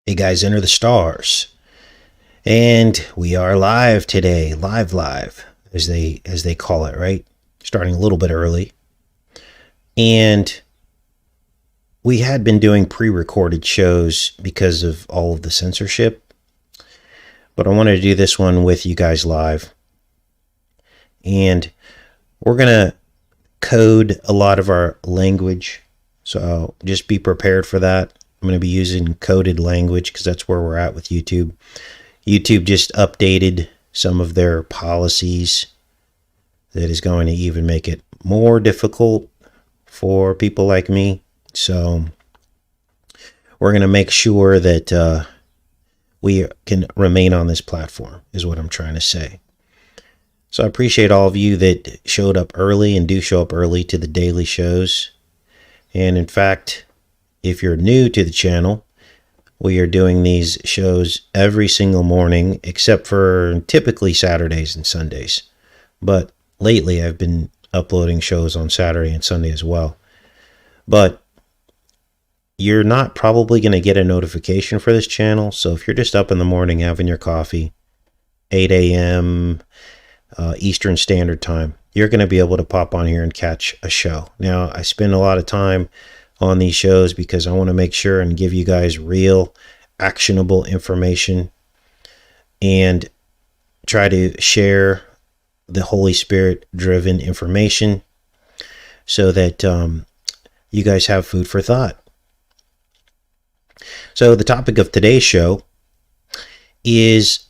Hey guys, enter the stars. And we are live today, live as they call it, right? Starting a little bit early. And we had been doing pre-recorded shows because of all of the censorship, but I wanted to do this one with you guys live. And we're going to code a lot of our language, so just be prepared for that. I'm going to be using coded language because that's where we're at with YouTube. YouTube just updated some of their policies that is going to even make it more difficult for people like me. So we're going to make sure that we can remain on this platform, is what I'm trying to say. So I appreciate all of you that showed up early and do show up early to the daily shows. And in fact, if you're new to the channel, we are doing these shows every single morning, except for typically Saturdays and Sundays. But lately, I've been uploading shows on Saturday and Sunday as well. But you're not probably going to get a notification for this channel. So if you're just up in the morning having your coffee, 8 a.m. Eastern Standard Time, you're going to be able to pop on here and catch a show. Now, I spend a lot of time on these shows because I want to make sure and give you guys real, actionable information and try to share the Holy Spirit driven information so that you guys have food for thought. So the topic of today's show is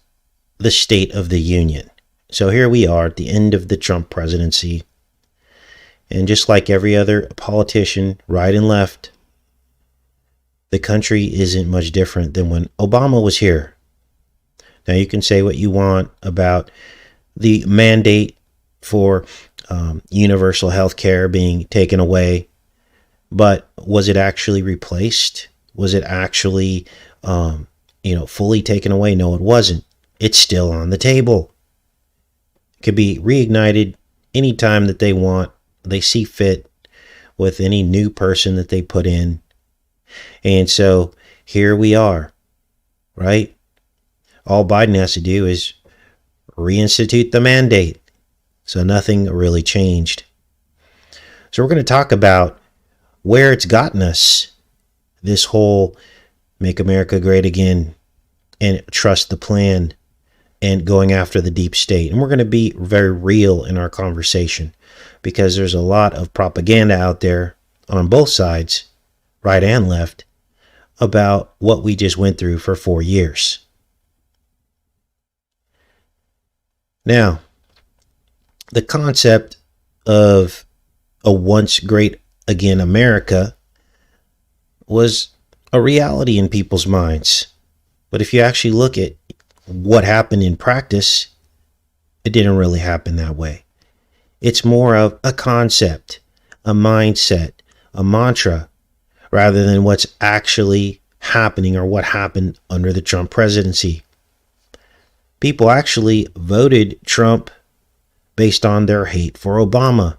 the State of the Union. So here we are at the end of the Trump presidency. And just like every other politician, right and left, the country isn't much different than when Obama was here. Now, you can say what you want about the mandate for universal health care being taken away, but was it actually replaced? Was it actually, fully taken away? No, it wasn't. It's still on the table. It could be reignited anytime that they want. They see fit with any new person that they put in. And so here we are, right? All Biden has to do is reinstitute the mandate. So nothing really changed. So we're going to talk about where it's gotten us, this whole Make America Great Again and trust the plan and going after the deep state. And we're going to be very real in our conversation, because there's a lot of propaganda out there on both sides, right and left, about what we just went through for 4 years. Now, the concept of a once great again America was a reality in people's minds. But if you actually look at what happened in practice, it didn't really happen that way. It's more of a concept, a mindset, a mantra, rather than what's actually happening or what happened under the Trump presidency. People actually voted Trump based on their hate for Obama,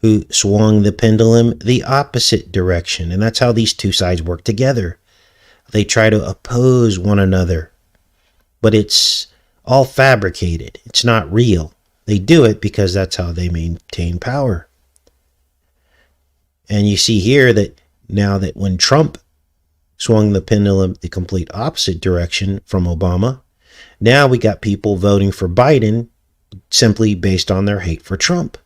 who swung the pendulum the opposite direction. And that's how these two sides work together. They try to oppose one another, but it's all fabricated. It's not real. They do it because that's how they maintain power. And you see here that now that when Trump swung the pendulum the complete opposite direction from Obama, now we got people voting for Biden simply based on their hate for Trump.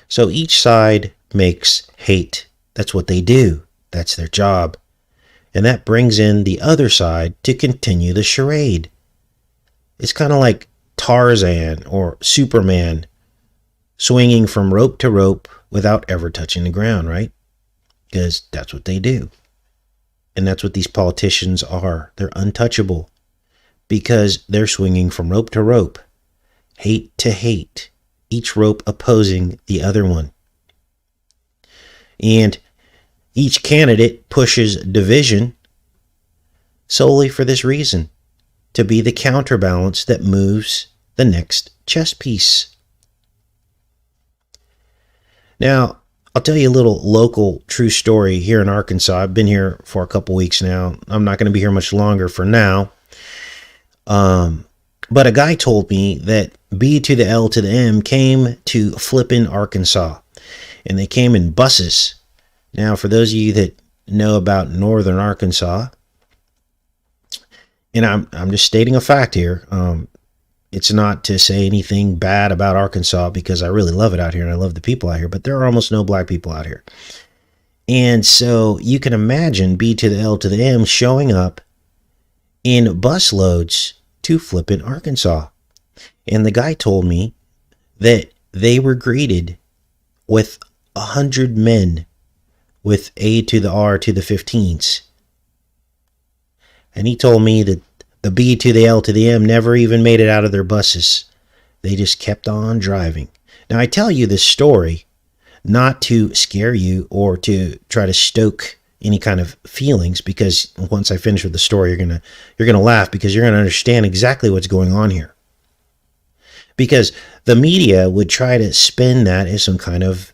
So each side makes hate. That's what they do. That's their job. And that brings in the other side to continue the charade. It's kind of like Tarzan or Superman swinging from rope to rope without ever touching the ground, right? Because that's what they do. And that's what these politicians are. They're untouchable because they're swinging from rope to rope, hate to hate, each rope opposing the other one. And each candidate pushes division solely for this reason, to be the counterbalance that moves the next chess piece. Now, I'll tell you a little local true story here in Arkansas. I've been here for a couple weeks now. I'm not going to be here much longer for now. But a guy told me that B to the L to the M came to flippin' Arkansas, and they came in buses. Now, for those of you that know about northern Arkansas, and I'm just stating a fact here. It's not to say anything bad about Arkansas, because I really love it out here and I love the people out here, but there are almost no black people out here. And so you can imagine B to the L to the M showing up in bus loads to flippin' Arkansas. And the guy told me that they were greeted with 100 men with A to the R to the 15s. And he told me that the B to the L to the M never even made it out of their buses. They just kept on driving. Now, I tell you this story not to scare you or to try to stoke any kind of feelings, because once I finish with the story, you're gonna laugh, because you're gonna understand exactly what's going on here. Because the media would try to spin that as some kind of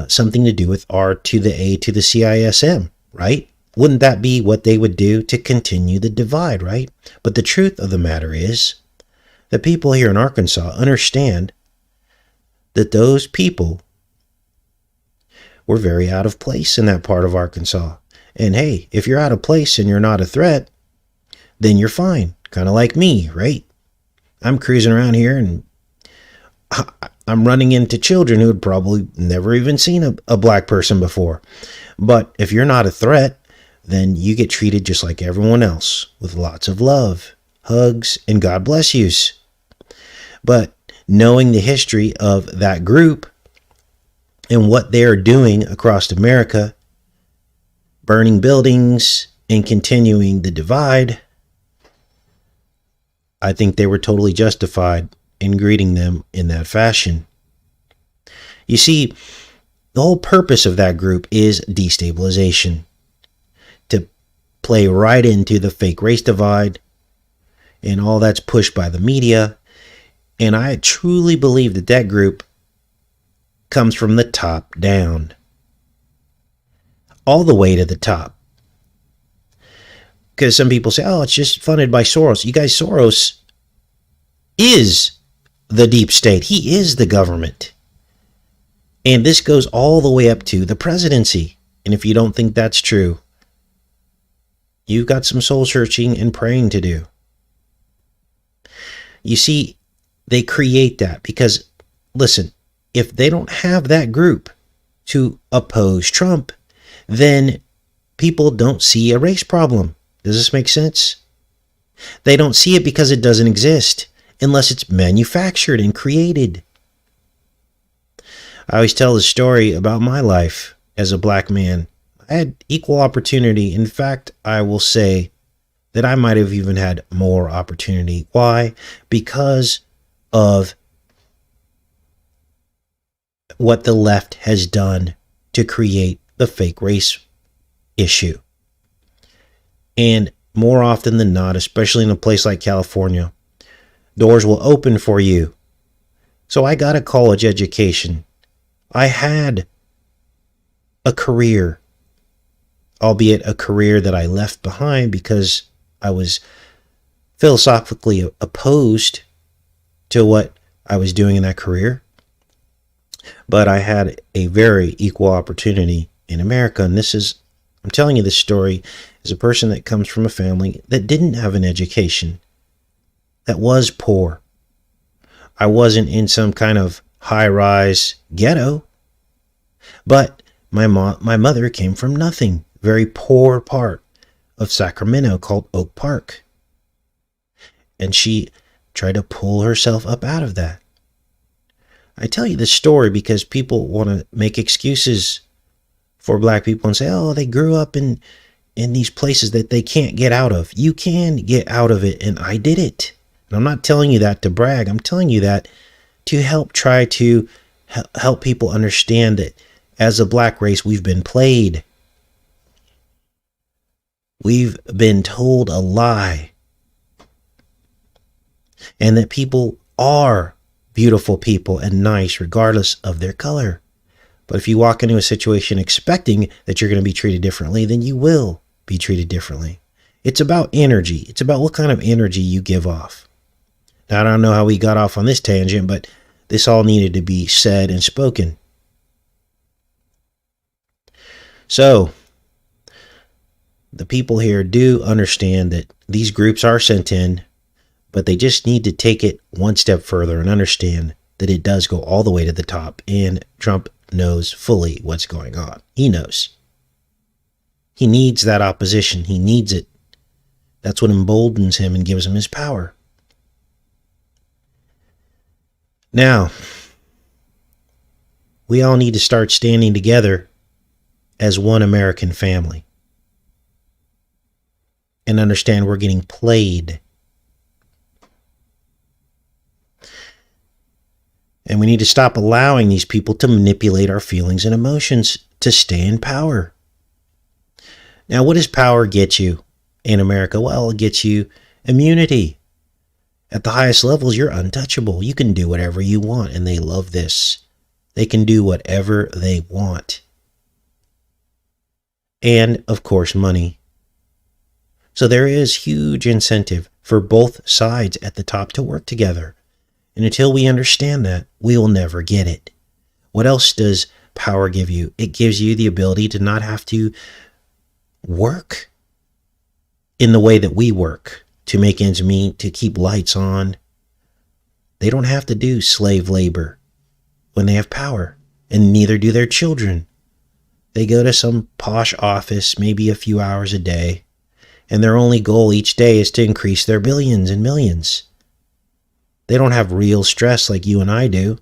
something to do with R to the A to the CISM, right? Wouldn't that be what they would do to continue the divide, right? But the truth of the matter is that people here in Arkansas understand that those people were very out of place in that part of Arkansas. And hey, if you're out of place and you're not a threat, then you're fine. Kind of like me, right? I'm cruising around here and I'm running into children who had probably never even seen a black person before. But if you're not a threat, then you get treated just like everyone else, with lots of love, hugs, and God bless yous. But knowing the history of that group and what they are doing across America, burning buildings and continuing the divide, I think they were totally justified in greeting them in that fashion. You see, the whole purpose of that group is destabilization, to play right into the fake race divide, and all that's pushed by the media. And I truly believe that that group comes from the top down, all the way to the top. Because some people say, oh, it's just funded by Soros. You guys, Soros is the deep state. He is the government. And this goes all the way up to the presidency. And if you don't think that's true, you've got some soul searching and praying to do. You see, they create that because, listen, if they don't have that group to oppose Trump, then people don't see a race problem. Does this make sense? They don't see it because it doesn't exist unless it's manufactured and created. I always tell the story about my life as a black man. I had equal opportunity. In fact, I will say that I might have even had more opportunity. Why? Because of what the left has done to create the fake race issue. And more often than not, especially in a place like California, doors will open for you. So I got a college education. I had a career, albeit a career that I left behind because I was philosophically opposed to what I was doing in that career. But I had a very equal opportunity in America. And I'm telling you this story as a person that comes from a family that didn't have an education, that was poor. I wasn't in some kind of high-rise ghetto, but my mother came from nothing, very poor part of Sacramento called Oak Park. And she tried to pull herself up out of that. I tell you this story because people want to make excuses for black people and say, oh, they grew up in these places that they can't get out of. You can get out of it, and I did it. And I'm not telling you that to brag. I'm telling you that to try to help people understand that as a black race, we've been played. We've been told a lie. And that people are beautiful people and nice regardless of their color. But if you walk into a situation expecting that you're going to be treated differently, then you will be treated differently. It's about energy. It's about what kind of energy you give off. Now, I don't know how we got off on this tangent, but this all needed to be said and spoken. So, the people here do understand that these groups are sent in, but they just need to take it one step further and understand that it does go all the way to the top, and Trump knows fully what's going on. He knows. He needs that opposition. He needs it. That's what emboldens him and gives him his power. Now, we all need to start standing together as one American family and understand we're getting played. And we need to stop allowing these people to manipulate our feelings and emotions to stay in power. Now, what does power get you in America? Well, it gets you immunity. At the highest levels, you're untouchable. You can do whatever you want, and they love this. They can do whatever they want. And, of course, money. So there is huge incentive for both sides at the top to work together. And until we understand that, we will never get it. What else does power give you? It gives you the ability to not have to work in the way that we work, to make ends meet, to keep lights on. They don't have to do slave labor when they have power, and neither do their children. They go to some posh office, maybe a few hours a day, and their only goal each day is to increase their billions and millions. They don't have real stress like you and I do.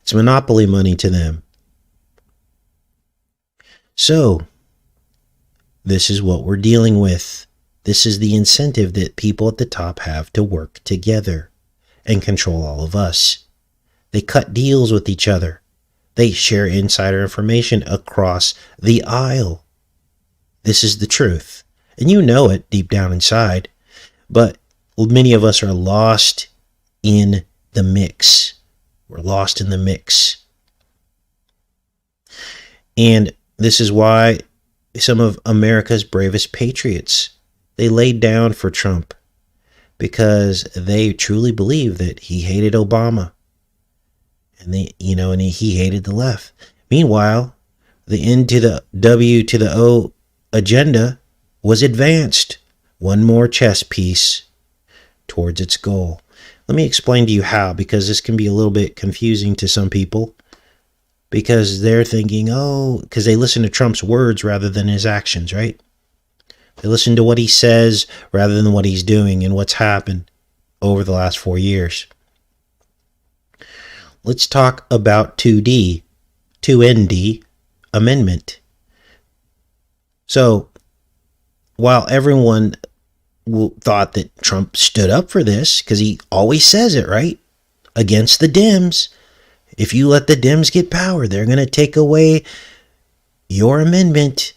It's monopoly money to them. So, this is what we're dealing with. This is the incentive that people at the top have to work together and control all of us. They cut deals with each other. They share insider information across the aisle. This is the truth. And you know it deep down inside. But many of us are lost in the mix. We're lost in the mix. And this is why some of America's bravest patriots, they laid down for Trump because they truly believe that he hated Obama. And he hated the left. Meanwhile, the N to the W to the O agenda was advanced. One more chess piece towards its goal. Let me explain to you how, because this can be a little bit confusing to some people, because they're thinking, because they listen to Trump's words rather than his actions, right? They listen to what he says rather than what he's doing and what's happened over the last 4 years. Let's talk about 2ND amendment. So, while everyone thought that Trump stood up for this, because he always says it, right? Against the Dems. If you let the Dems get power, they're going to take away your amendment.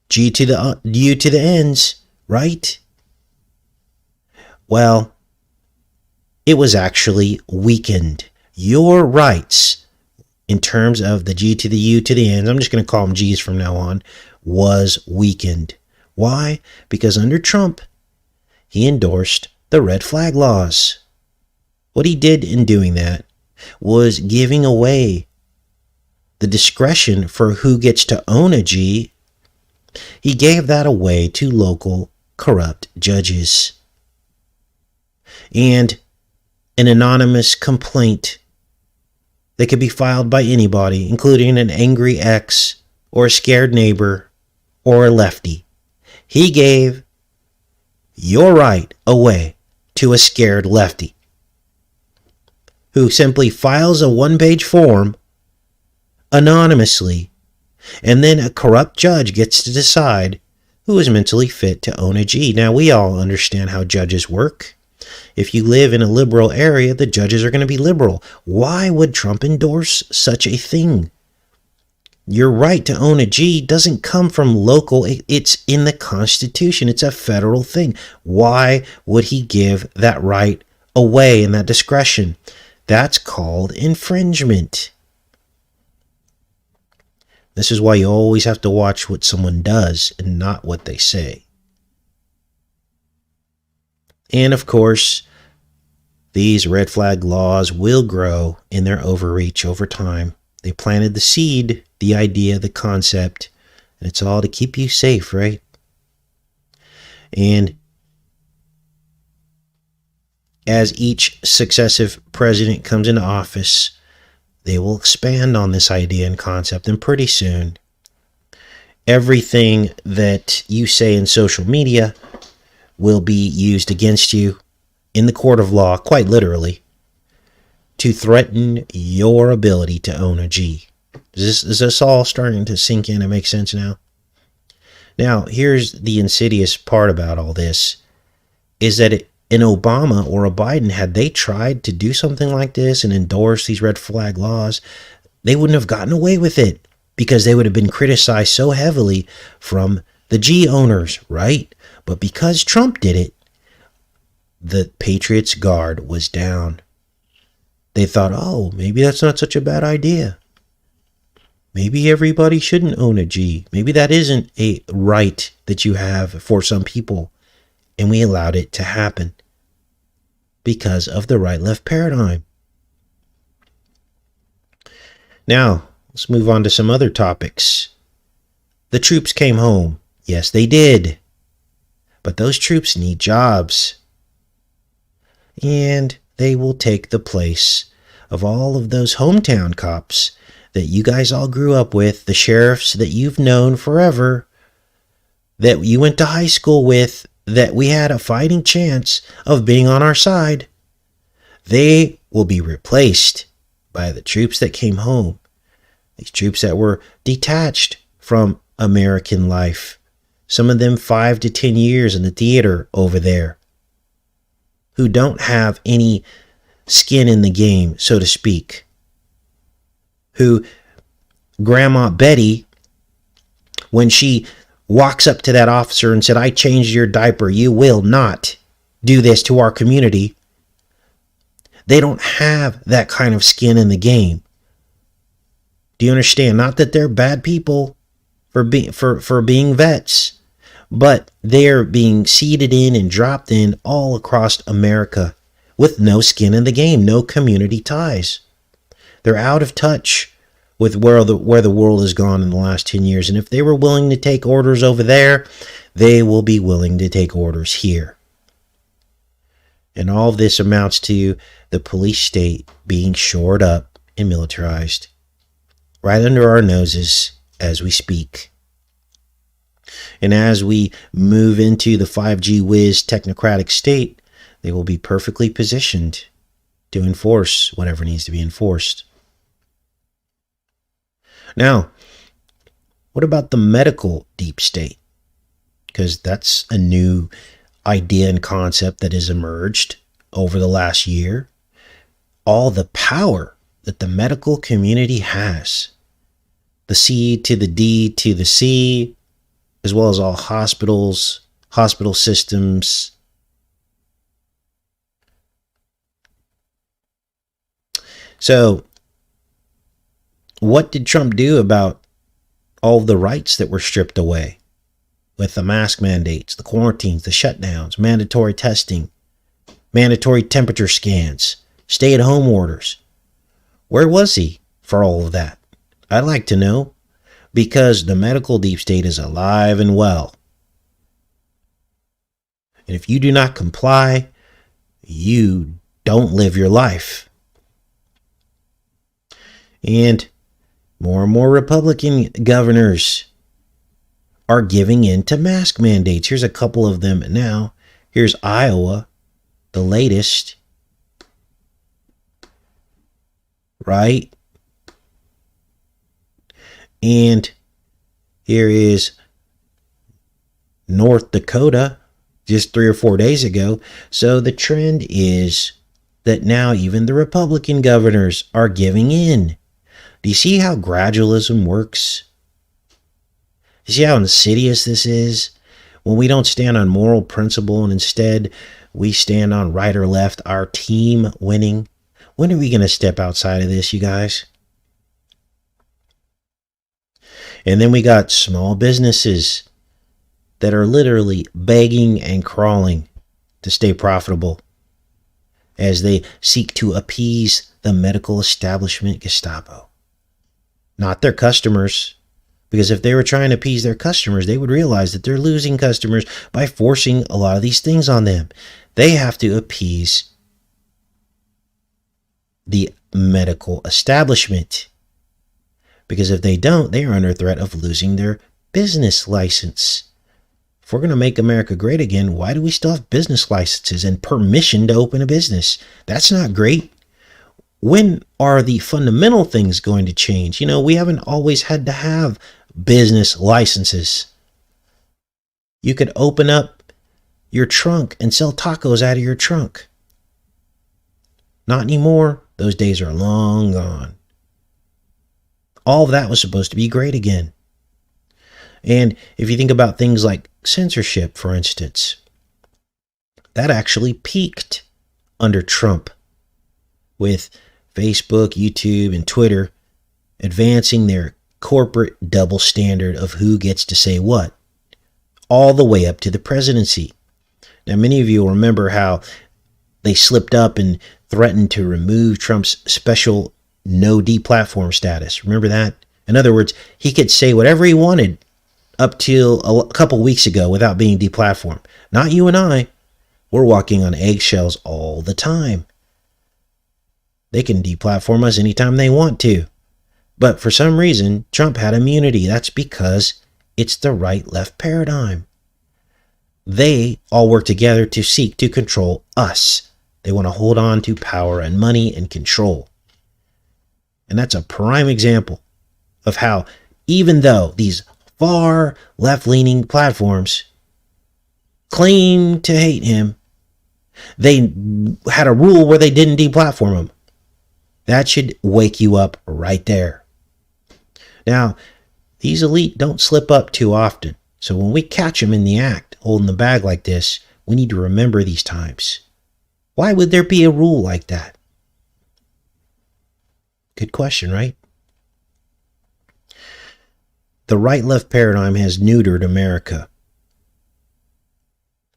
G to the U to the N's, right? Well, it was actually weakened. Your rights, in terms of the G to the U to the N's, I'm just going to call them G's from now on, was weakened. Why? Because under Trump, he endorsed the red flag laws. What he did in doing that was giving away the discretion for who gets to own a G. He gave that away to local corrupt judges. And an anonymous complaint that could be filed by anybody, including an angry ex or a scared neighbor or a lefty. He gave your right away to a scared lefty who simply files a one-page form anonymously, and then a corrupt judge gets to decide who is mentally fit to own a G. Now, we all understand how judges work. If you live in a liberal area, the judges are going to be liberal. Why would Trump endorse such a thing? Your right to own a G doesn't come from local. It's in the Constitution. It's a federal thing. Why would he give that right away and that discretion? That's called infringement. This is why you always have to watch what someone does and not what they say. And of course, these red flag laws will grow in their overreach over time. They planted the seed, the idea, the concept, and it's all to keep you safe, right? And as each successive president comes into office, they will expand on this idea and concept, and pretty soon, everything that you say in social media will be used against you in the court of law, quite literally, to threaten your ability to own a G. Is this all starting to sink in and make sense now? Now, here's the insidious part about all this, is that an Obama or a Biden, had they tried to do something like this and endorse these red flag laws, they wouldn't have gotten away with it because they would have been criticized so heavily from the G owners, right? But because Trump did it, the Patriots' guard was down. They thought, oh, maybe that's not such a bad idea. Maybe everybody shouldn't own a G. Maybe that isn't a right that you have for some people. And we allowed it to happen because of the right-left paradigm. Now, let's move on to some other topics. The troops came home. Yes, they did. But those troops need jobs. And they will take the place of all of those hometown cops that you guys all grew up with, the sheriffs that you've known forever, that you went to high school with, that we had a fighting chance of being on our side. They will be replaced by the troops that came home. These troops that were detached from American life. Some of them 5 to 10 years in the theater over there. Who don't have any skin in the game, so to speak. Who Grandma Betty, when she walks up to that officer and said, I changed your diaper, you will not do this to our community. They don't have that kind of skin in the game. Do you understand? Not that they're bad people for being vets, but they're being seeded in and dropped in all across America with no skin in the game, no community ties. They're out of touch with where the world has gone in the last 10 years. And if they were willing to take orders over there, they will be willing to take orders here. And all of this amounts to the police state being shored up and militarized right under our noses as we speak. And as we move into the 5G whiz technocratic state, they will be perfectly positioned to enforce whatever needs to be enforced. Now, what about the medical deep state? Because that's a new idea and concept that has emerged over the last year. All the power that the medical community has. The C to the D to the C, as well as all hospitals, hospital systems. So, what did Trump do about all the rights that were stripped away with the mask mandates, the quarantines, the shutdowns, mandatory testing, mandatory temperature scans, stay-at-home orders? Where was he for all of that? I'd like to know, because the medical deep state is alive and well. And if you do not comply, you don't live your life. And more and more Republican governors are giving in to mask mandates. Here's a couple of them now. Here's Iowa, the latest. Right? And here is North Dakota, just 3 or 4 days ago. So the trend is that now even the Republican governors are giving in. Do you see how gradualism works? You see how insidious this is? When we don't stand on moral principle and instead we stand on right or left, our team winning. When are we going to step outside of this, you guys? And then we got small businesses that are literally begging and crawling to stay profitable as they seek to appease the medical establishment Gestapo. Not their customers, because if they were trying to appease their customers, they would realize that they're losing customers by forcing a lot of these things on them. They have to appease the medical establishment, because if they don't, they are under threat of losing their business license. If we're going to make America great again, why do we still have business licenses and permission to open a business? That's not great. When are the fundamental things going to change? You know, we haven't always had to have business licenses. You could open up your trunk and sell tacos out of your trunk. Not anymore. Those days are long gone. All of that was supposed to be great again. And if you think about things like censorship, for instance, that actually peaked under Trump, with Facebook, YouTube, and Twitter advancing their corporate double standard of who gets to say what, all the way up to the presidency. Now, many of you will remember how they slipped up and threatened to remove Trump's special no deplatform status. Remember that? In other words, he could say whatever he wanted up till a couple weeks ago without being deplatformed. Not you and I. We're walking on eggshells all the time. They can deplatform us anytime they want to. But for some reason, Trump had immunity. That's because it's the right-left paradigm. They all work together to seek to control us. They want to hold on to power and money and control. And that's a prime example of how, even though these far left-leaning platforms claim to hate him, they had a rule where they didn't deplatform him. That should wake you up right there. Now, these elite don't slip up too often. So when we catch them in the act, holding the bag like this, we need to remember these times. Why would there be a rule like that? Good question, right? The right-left paradigm has neutered America.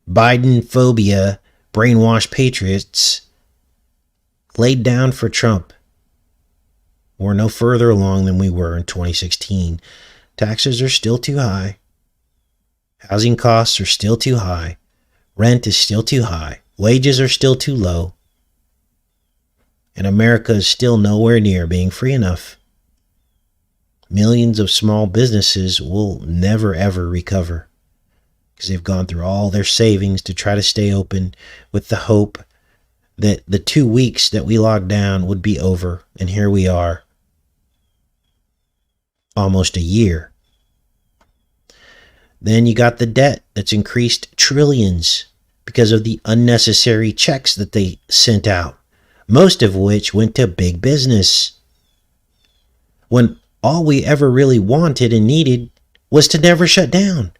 Biden phobia, brainwashed patriots laid down for Trump. We're no further along than we were in 2016. Taxes are still too high. Housing costs are still too high. Rent is still too high. Wages are still too low. And America is still nowhere near being free enough. Millions of small businesses will never ever recover because they've gone through all their savings to try to stay open with the hope that the 2 weeks that we locked down would be over. And here we are, almost a year. Then you got the debt that's increased trillions because of the unnecessary checks that they sent out, most of which went to big business, when all we ever really wanted and needed was to never shut down.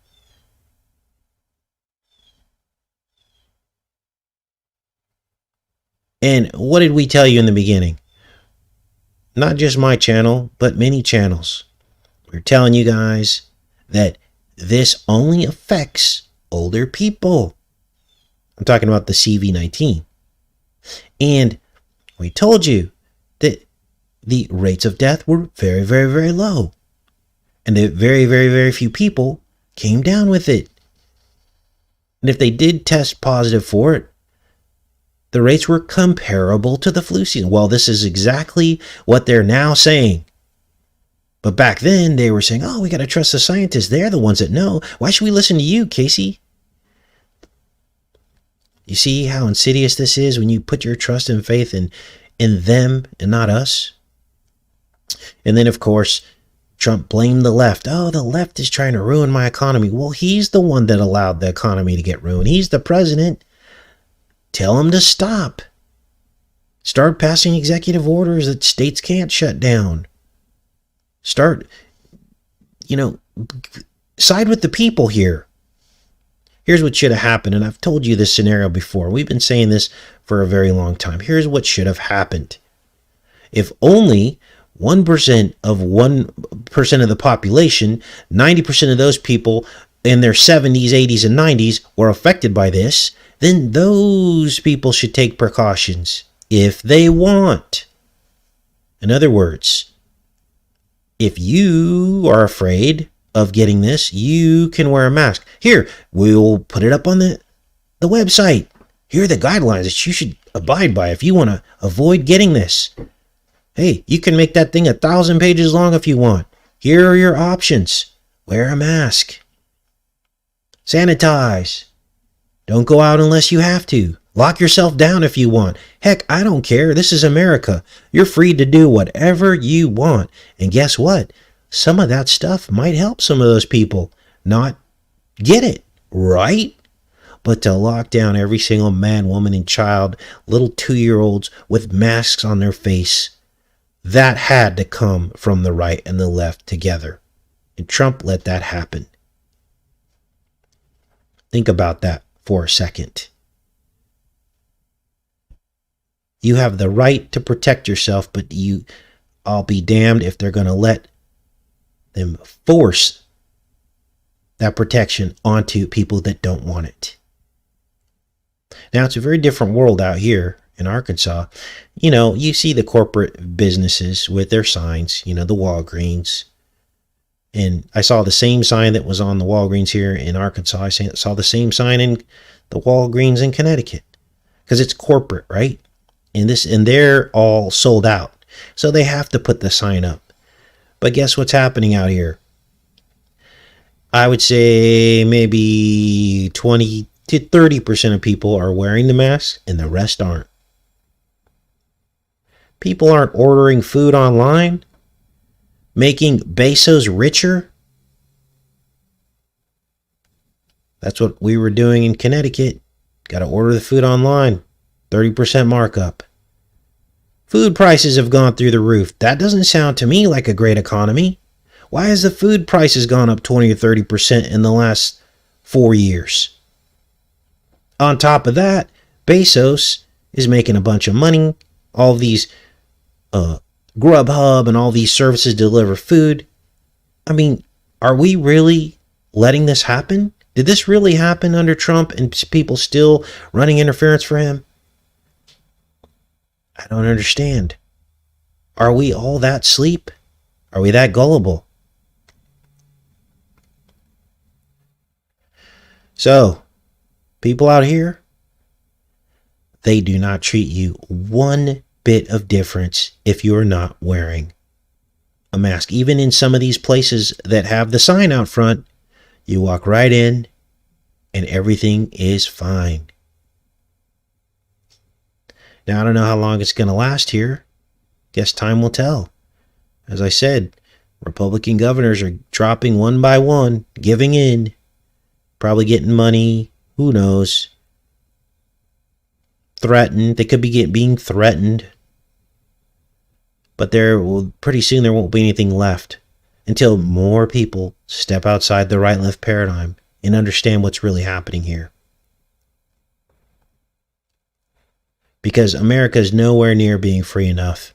And what did we tell you in the beginning? Not just my channel, but many channels. We're telling you guys that this only affects older people. I'm talking about the CV-19. And we told you that the rates of death were very, very, very low. And that very, very, very few people came down with it. And if they did test positive for it, the rates were comparable to the flu season. Well, this is exactly what they're now saying. But back then, they were saying, oh, we got to trust the scientists. They're the ones that know. Why should we listen to you, Casey? You see how insidious this is when you put your trust and faith in them and not us? And then, of course, Trump blamed the left. Oh, the left is trying to ruin my economy. Well, he's the one that allowed the economy to get ruined. He's the president. Tell him to stop. Start passing executive orders that states can't shut down. Start, side with the people here. Here's what should have happened, and I've told you this scenario before. We've been saying this for a very long time. Here's what should have happened. If only 1% of 1% of the population, 90% of those people in their 70s, 80s, and 90s were affected by this, then those people should take precautions if they want. In other words, if you are afraid of getting this, you can wear a mask. Here, we'll put it up on the website. Here are the guidelines that you should abide by if you want to avoid getting this. Hey, you can make that thing 1,000 pages long if you want. Here are your options. Wear a mask. Sanitize. Don't go out unless you have to. Lock yourself down if you want. Heck, I don't care. This is America. You're free to do whatever you want. And guess what? Some of that stuff might help some of those people not get it, right? But to lock down every single man, woman, and child, little 2-year-olds with masks on their face, that had to come from the right and the left together. And Trump let that happen. Think about that for a second. You have the right to protect yourself, but I'll be damned if they're going to let them force that protection onto people that don't want it. Now, it's a very different world out here in Arkansas. You know, you see the corporate businesses with their signs, you know, the Walgreens. And I saw the same sign that was on the Walgreens here in Arkansas. I saw the same sign in the Walgreens in Connecticut. Because it's corporate, right? And they're all sold out. So they have to put the sign up. But guess what's happening out here? I would say maybe 20 to 30% of people are wearing the mask and the rest aren't. People aren't ordering food online, making Bezos richer. That's what we were doing in Connecticut. Got to order the food online, 30% markup. Food prices have gone through the roof. That doesn't sound to me like a great economy. Why has the food prices gone up 20 or 30% in the last 4 years? On top of that, Bezos is making a bunch of money. All of these Grubhub and all these services deliver food. I mean, are we really letting this happen? Did this really happen under Trump and people still running interference for him? I don't understand. Are we all that sleep? Are we that gullible? So, people out here, they do not treat you one bit of difference if you're not wearing a mask. Even in some of these places that have the sign out front, you walk right in and everything is fine. Now, I don't know how long it's going to last here. Guess time will tell. As I said, Republican governors are dropping one by one, giving in, probably getting money. Who knows? Threatened. They could be being threatened. But pretty soon there won't be anything left until more people step outside the right-left paradigm and understand what's really happening here. Because America is nowhere near being free enough.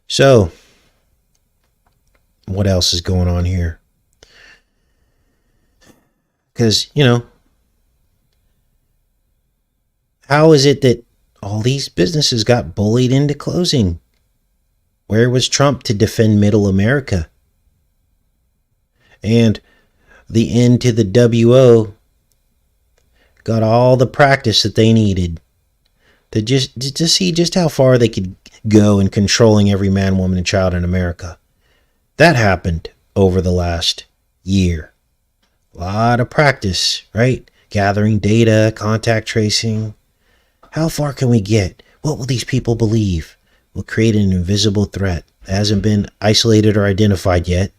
So, what else is going on here? Because, you know, how is it that all these businesses got bullied into closing? Where was Trump to defend middle America? And the end to the WO got all the practice that they needed to see just how far they could go in controlling every man, woman, and child in America. That happened over the last year. A lot of practice, right? Gathering data, contact tracing. How far can we get? What will these people believe? We'll create an invisible threat that hasn't been isolated or identified yet.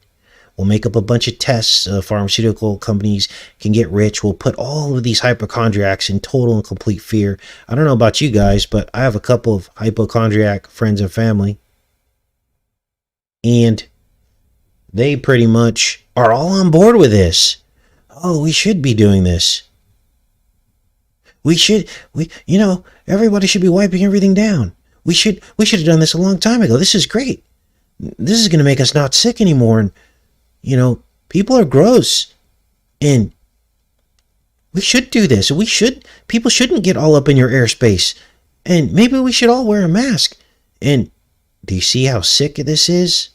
We'll make up a bunch of tests. Pharmaceutical companies can get rich. We'll put all of these hypochondriacs in total and complete fear. I don't know about you guys, but I have a couple of hypochondriac friends and family. And they pretty much are all on board with this. Oh, we should be doing this. Everybody should be wiping everything down. We should have done this a long time ago. This is great. This is going to make us not sick anymore. And, people are gross. And we should do this. People shouldn't get all up in your airspace. And maybe we should all wear a mask. And do you see how sick this is?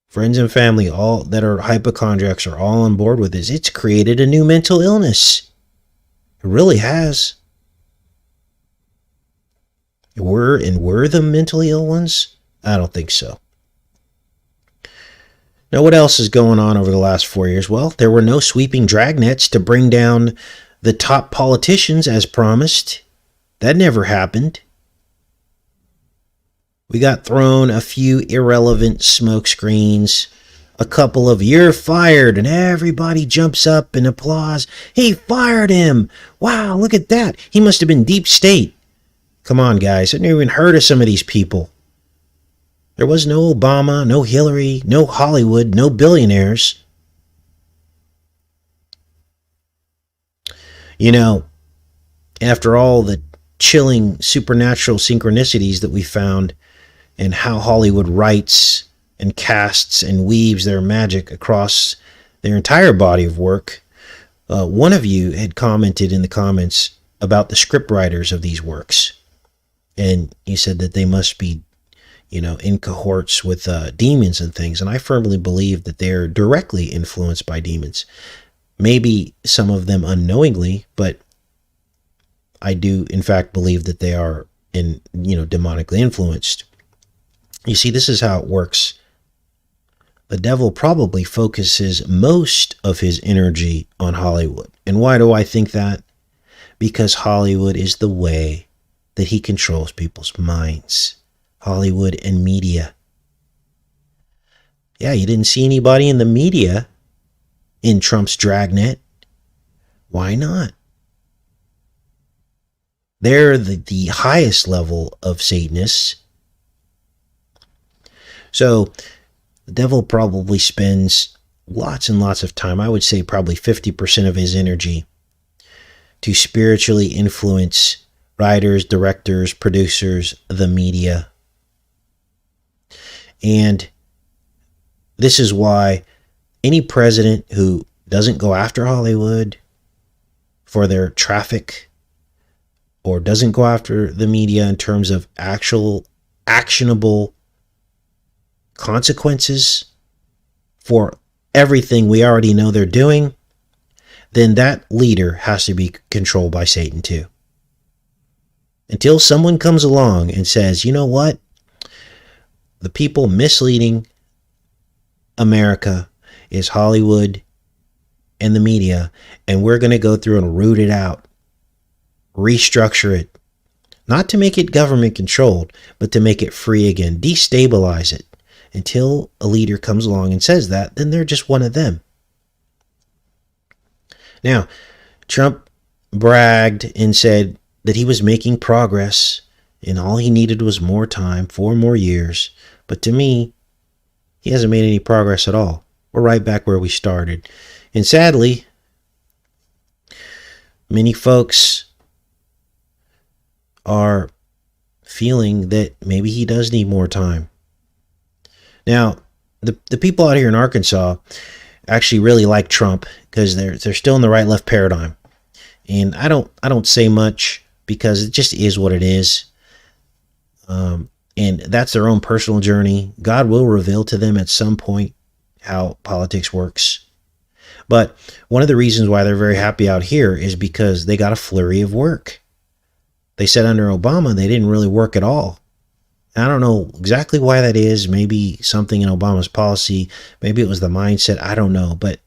Friends and family, all that are hypochondriacs, are all on board with this. It's created a new mental illness. It really has. We're the mentally ill ones? I don't think so. Now, what else is going on over the last 4 years? Well, there were no sweeping dragnets to bring down the top politicians as promised. That never happened. We got thrown a few irrelevant smoke screens, a couple of "you're fired," and everybody jumps up and applauds. He fired him. Wow, look at that. He must have been deep state. Come on, guys. I never even heard of some of these people. There was no Obama, no Hillary, no Hollywood, no billionaires. After all the chilling supernatural synchronicities that we found, and how Hollywood writes and casts and weaves their magic across their entire body of work, one of you had commented in the comments about the script writers of these works. And you said that they must be, in cohorts with demons and things. And I firmly believe that they're directly influenced by demons. Maybe some of them unknowingly, but I do, in fact, believe that they are demonically influenced. You see, this is how it works. The devil probably focuses most of his energy on Hollywood. And why do I think that? Because Hollywood is the way that he controls people's minds. Hollywood and media. Yeah, you didn't see anybody in the media in Trump's dragnet. Why not? They're the highest level of Satanists. So the devil probably spends lots and lots of time, I would say probably 50% of his energy, to spiritually influence writers, directors, producers, the media. And this is why any president who doesn't go after Hollywood for their traffic, or doesn't go after the media in terms of actual actionable consequences for everything we already know they're doing, then that leader has to be controlled by Satan too. Until someone comes along and says, you know what? The people misleading America is Hollywood and the media, and we're going to go through and root it out, restructure it, not to make it government controlled, but to make it free again, destabilize it. Until a leader comes along and says that, then they're just one of them. Now, Trump bragged and said that he was making progress and all he needed was more time, 4 more years. But to me, he hasn't made any progress at all. We're right back where we started. And sadly, many folks are feeling that maybe he does need more time. Now, the people out here in Arkansas actually really like Trump because they're still in the right-left paradigm. And I don't say much because it just is what it is. And that's their own personal journey. God will reveal to them at some point how politics works. But one of the reasons why they're very happy out here is because they got a flurry of work. They said under Obama they didn't really work at all. I don't know exactly why that is. Maybe something in Obama's policy. Maybe it was the mindset. I don't know. But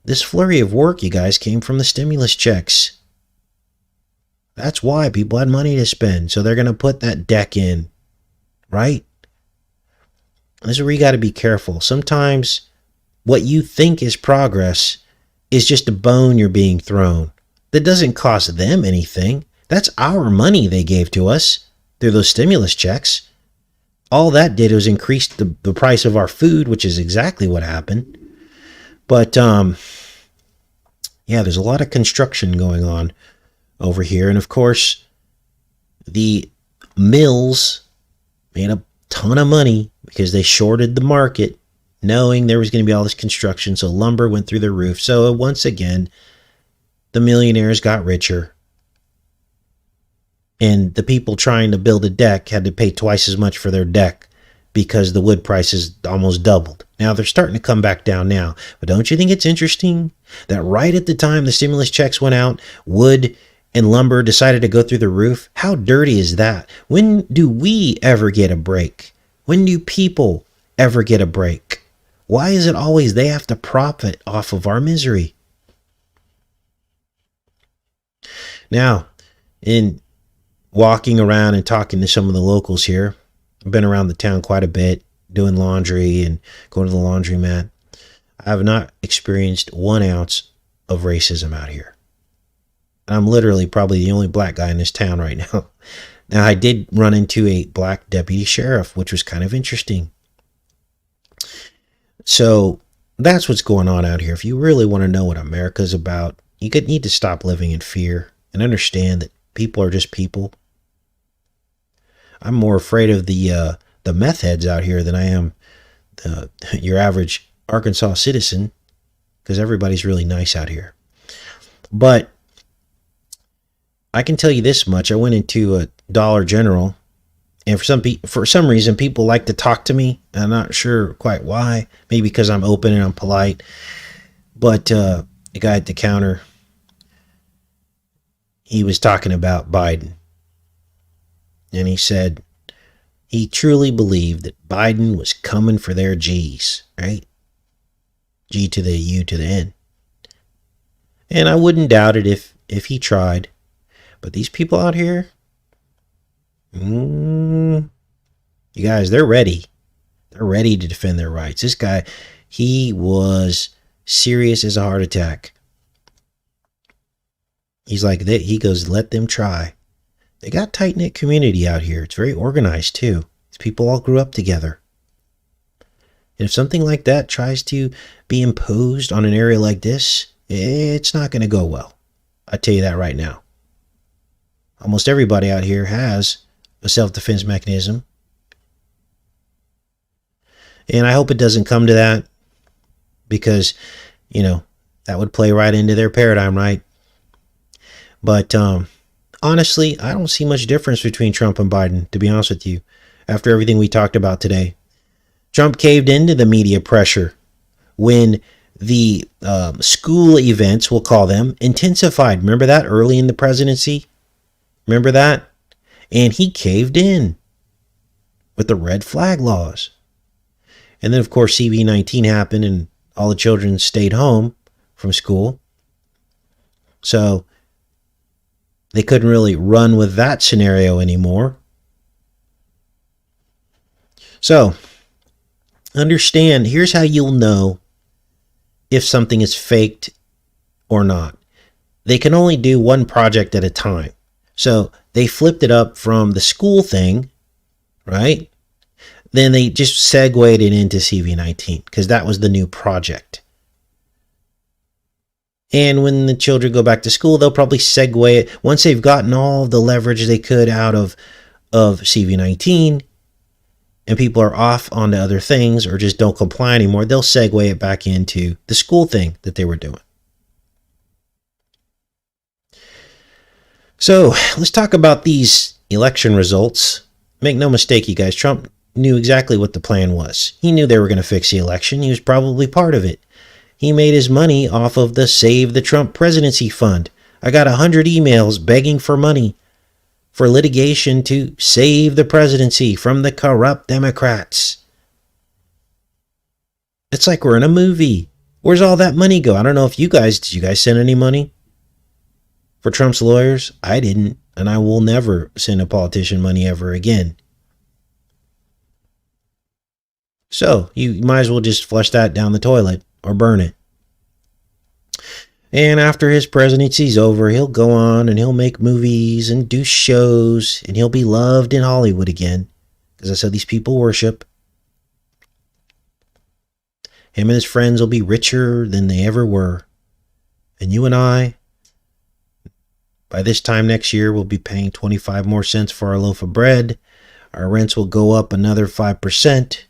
this flurry of work, you guys, came from the stimulus checks. That's why people had money to spend. So they're going to put that deck in, right? This is where you got to be careful. Sometimes what you think is progress is just a bone you're being thrown. That doesn't cost them anything. That's our money they gave to us through those stimulus checks. All that did was increase the price of our food, which is exactly what happened. But, Yeah, there's a lot of construction going on over here. And of course, the mills made a ton of money because they shorted the market knowing there was going to be all this construction. So lumber went through the roof. So once again, the millionaires got richer. And the people trying to build a deck had to pay twice as much for their deck because the wood prices almost doubled. Now they're starting to come back down now. But don't you think it's interesting that right at the time the stimulus checks went out, wood and lumber decided to go through the roof? How dirty is that? When do we ever get a break? When do people ever get a break? Why is it always they have to profit off of our misery? Now, in walking around and talking to some of the locals here, I've been around the town quite a bit, doing laundry and going to the laundromat. I have not experienced 1 ounce of racism out here. I'm literally probably the only black guy in this town right now. Now, I did run into a black deputy sheriff, which was kind of interesting. So that's what's going on out here. If you really want to know what America's about, you need to stop living in fear and understand that people are just people. I'm more afraid of the meth heads out here than I am your average Arkansas citizen, because everybody's really nice out here. But I can tell you this much. I went into a Dollar General, and for some reason, people like to talk to me. I'm not sure quite why. Maybe because I'm open and I'm polite. But the guy at the counter, he was talking about Biden. And he said he truly believed that Biden was coming for their G's, right? G to the U to the N. And I wouldn't doubt it if he tried. But these people out here, you guys, they're ready. They're ready to defend their rights. This guy, he was serious as a heart attack. He's like, he goes, let them try. They got tight-knit community out here. It's very organized, too. These people all grew up together. And if something like that tries to be imposed on an area like this, it's not going to go well. I tell you that right now. Almost everybody out here has a self-defense mechanism. And I hope it doesn't come to that, because, that would play right into their paradigm, right? But honestly, I don't see much difference between Trump and Biden, to be honest with you, after everything we talked about today. Trump caved into the media pressure when the school events, we'll call them, intensified. Remember that early in the presidency? Remember that? And he caved in with the red flag laws. And then, of course, CV-19 happened and all the children stayed home from school. So they couldn't really run with that scenario anymore. So understand, here's how you'll know if something is faked or not. They can only do one project at a time. So they flipped it up from the school thing, right? Then they just segued it into CV-19 because that was the new project. And when the children go back to school, they'll probably segue it. Once they've gotten all the leverage they could out of CV-19 and people are off onto other things or just don't comply anymore, they'll segue it back into the school thing that they were doing. So let's talk about these election results. Make no mistake, you guys, Trump knew exactly what the plan was. He knew they were going to fix the election. He was probably part of it. He made his money off of the Save the Trump Presidency Fund. I got 100 emails begging for money for litigation to save the presidency from the corrupt Democrats. It's like we're in a movie. Where's all that money go? I don't know if did you guys send any money for Trump's lawyers? I didn't, and I will never send a politician money ever again. So you might as well just flush that down the toilet or burn it. And after his presidency's over, he'll go on and he'll make movies and do shows, and he'll be loved in Hollywood again, because that's how these people worship. Him and his friends will be richer than they ever were. And you and I, by this time next year, will be paying 25 more cents for our loaf of bread. Our rents will go up another 5%.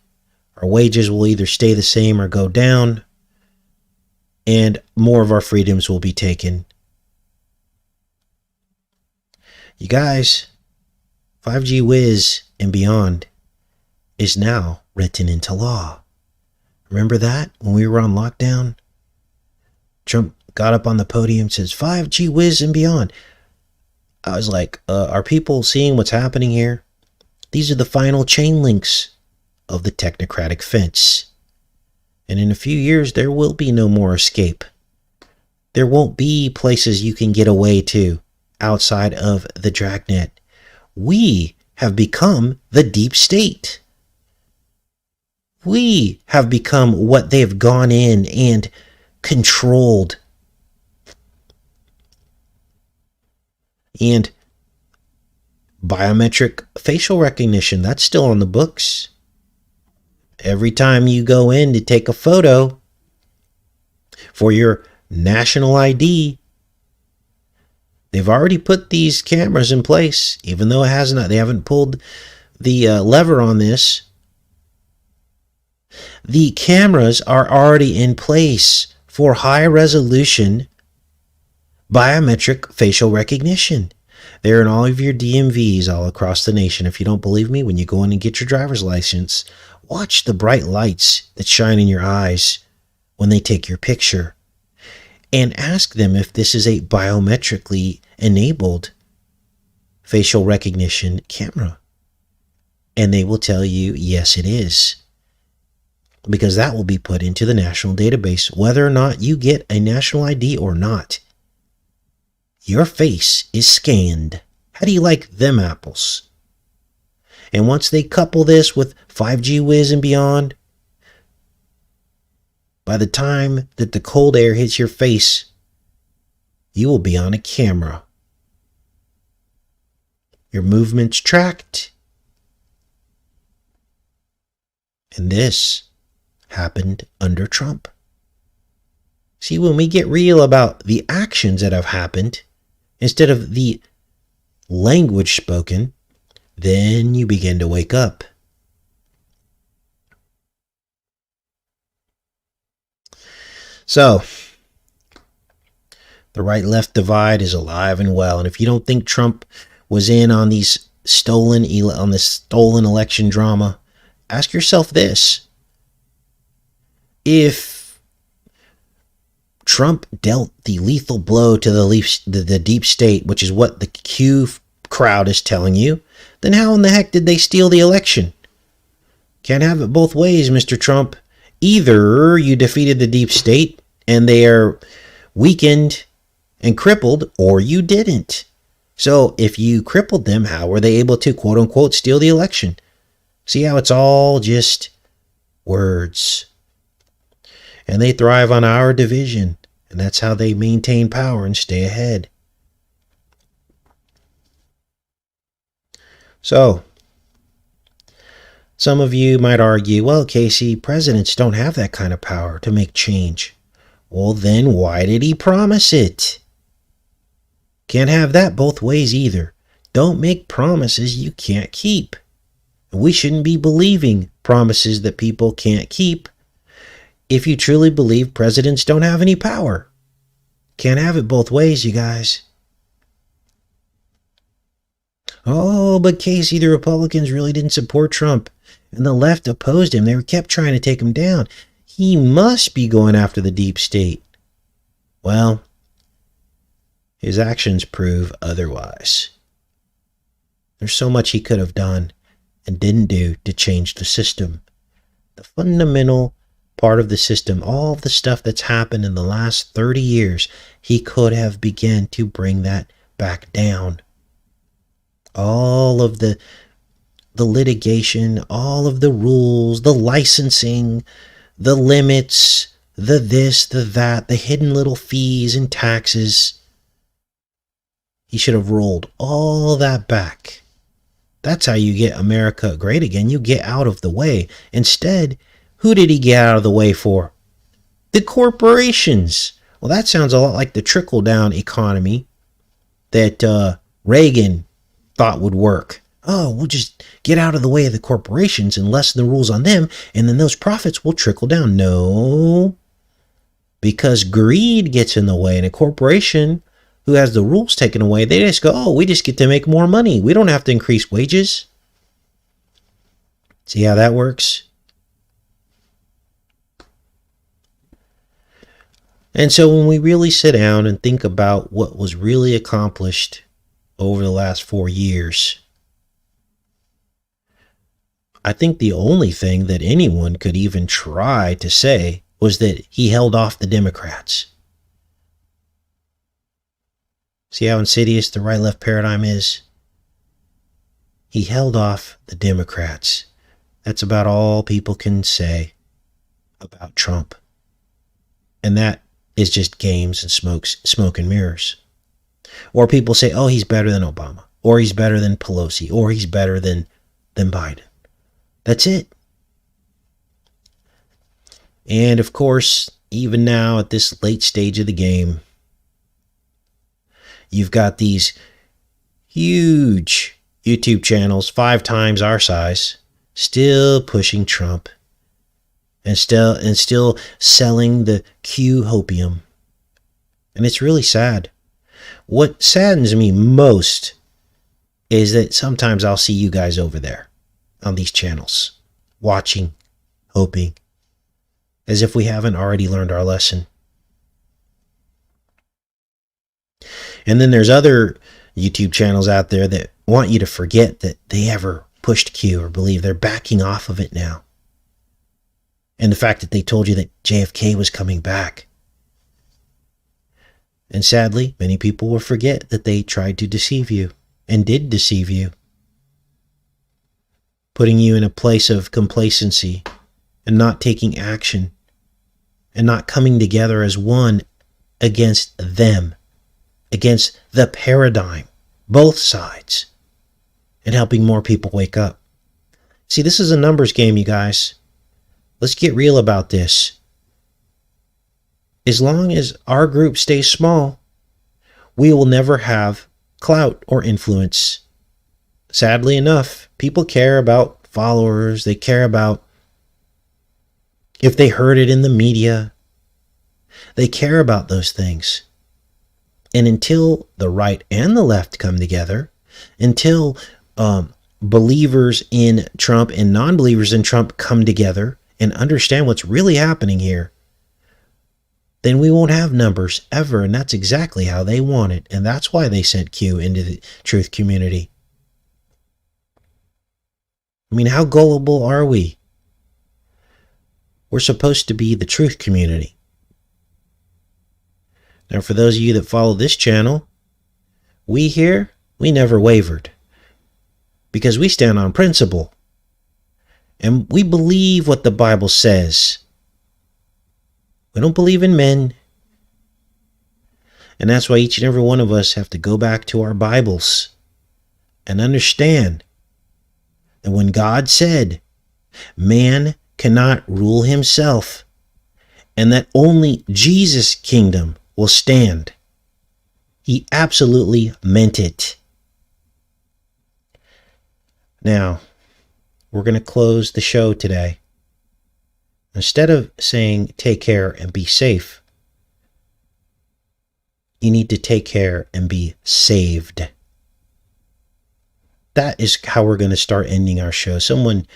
Our wages will either stay the same or go down. And more of our freedoms will be taken. You guys, 5G whiz and beyond is now written into law. Remember that when we were on lockdown? Trump got up on the podium and says 5G whiz and beyond. I was like, are people seeing what's happening here? These are the final chain links of the technocratic fence. And in a few years, there will be no more escape. There won't be places you can get away to outside of the dragnet. We have become the deep state. We have become what they've gone in and controlled. And biometric facial recognition, that's still on the books. Every time you go in to take a photo for your national ID, they've already put these cameras in place, even though they haven't pulled the lever on this. The cameras are already in place for high resolution biometric facial recognition. They're in all of your DMVs all across the nation. If you don't believe me, when you go in and get your driver's license, watch the bright lights that shine in your eyes when they take your picture. And ask them if this is a biometrically enabled facial recognition camera. And they will tell you, yes, it is. Because that will be put into the national database, whether or not you get a national ID or not. Your face is scanned. How do you like them apples? And once they couple this with 5G whiz and beyond, by the time that the cold air hits your face, you will be on a camera. Your movements tracked. And this happened under Trump. See, when we get real about the actions that have happened, instead of the language spoken, then you begin to wake up. So, the right-left divide is alive and well. And if you don't think Trump was in on this stolen election drama, ask yourself this. If Trump dealt the lethal blow to the deep state, which is what the Q crowd is telling you, then how in the heck did they steal the election? Can't have it both ways, Mr. Trump. Either you defeated the deep state and they are weakened and crippled, or you didn't. So if you crippled them, how were they able to, quote unquote, steal the election? See how it's all just words. And they thrive on our division. And that's how they maintain power and stay ahead. So, some of you might argue, well, Casey, presidents don't have that kind of power to make change. Well, then why did he promise it? Can't have that both ways either. Don't make promises you can't keep. We shouldn't be believing promises that people can't keep if you truly believe presidents don't have any power. Can't have it both ways, you guys. Oh, but Casey, the Republicans really didn't support Trump, and the left opposed him. They kept trying to take him down. He must be going after the deep state. Well, his actions prove otherwise. There's so much he could have done and didn't do to change the system. The fundamental part of the system, all of the stuff that's happened in the last 30 years, he could have begun to bring that back down. All of the litigation, all of the rules, the licensing, the limits, the this, the that, the hidden little fees and taxes. He should have rolled all that back. That's how you get America great again. You get out of the way. Instead, who did he get out of the way for? The corporations. Well, that sounds a lot like the trickle-down economy that Reagan thought would work. Oh, we'll just get out of the way of the corporations and lessen the rules on them, and then those profits will trickle down. No, because greed gets in the way, and a corporation who has the rules taken away, they just go, oh, we just get to make more money. We don't have to increase wages. See how that works? And so when we really sit down and think about what was really accomplished over the last 4 years, I think the only thing that anyone could even try to say was that he held off the Democrats. See how insidious the right-left paradigm is? He held off the Democrats. That's about all people can say about Trump. And that is just games and smoke and mirrors. Or people say, oh, he's better than Obama, or he's better than Pelosi, or he's better than Biden. That's it. And of course, even now at this late stage of the game, you've got these huge YouTube channels, 5 times our size, still pushing Trump and still selling the Q hopium. And it's really sad. What saddens me most is that sometimes I'll see you guys over there on these channels, watching, hoping, as if we haven't already learned our lesson. And then there's other YouTube channels out there that want you to forget that they ever pushed Q or believe they're backing off of it now. And the fact that they told you that JFK was coming back. And sadly, many people will forget that they tried to deceive you and did deceive you, putting you in a place of complacency and not taking action and not coming together as one against them, against the paradigm, both sides, and helping more people wake up. See, this is a numbers game, you guys. Let's get real about this. As long as our group stays small, we will never have clout or influence. Sadly enough, people care about followers. They care about if they heard it in the media. They care about those things. And until the right and the left come together, until believers in Trump and non-believers in Trump come together and understand what's really happening here, then we won't have numbers ever. And that's exactly how they want it. And that's why they sent Q into the truth community. I mean, how gullible are we? We're supposed to be the truth community. Now, for those of you that follow this channel, we never wavered because we stand on principle and we believe what the Bible says. We don't believe in men. And that's why each and every one of us have to go back to our Bibles and understand that when God said man cannot rule himself and that only Jesus' kingdom will stand, he absolutely meant it. Now, we're going to close the show today. Instead of saying take care and be safe, you need to take care and be saved. That is how we're going to start ending our show. Someone,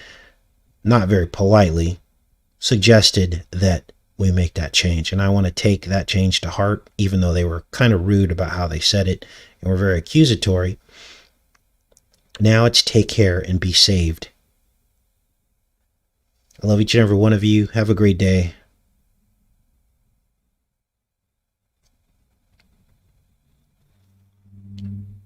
not very politely, suggested that we make that change. And I want to take that change to heart, even though they were kind of rude about how they said it and were very accusatory. Now it's take care and be saved. I love each and every one of you. Have a great day.